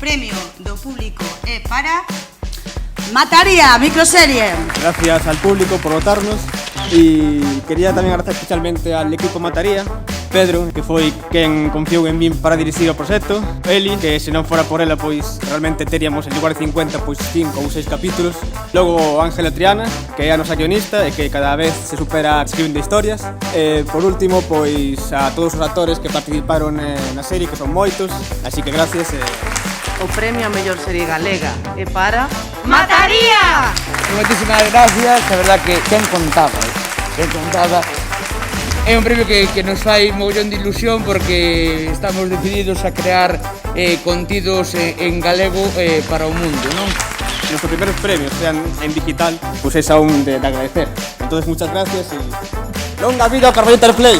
premio do público é para... Mataría, microserie. Gracias al público por votarnos y quería también agradecer especialmente al equipo Mataría, Pedro, que foi quen confiou en min para dirixir o proxecto, Eli, que se non fora por ela pois realmente teríamos en lugar de 50 pois 5 ou 6 capítulos, logo Ángela Triana, que é a nosa guionista e que cada vez se supera escribindo historias, e por último pois a todos os actores que participaron na serie, que son moitos, así que gracias. O premio a mellor serie galega é para... Mataría! Moitísimas gracias, a verdad que quen contaba. É un premio que nos fai mogollón de ilusión porque estamos decididos a crear contidos en galego para o mundo, non? Nuestros primeros premios sean en digital, pues es aún de agradecer. Entonces muchas gracias y... ¡Longa vida Carballito Play!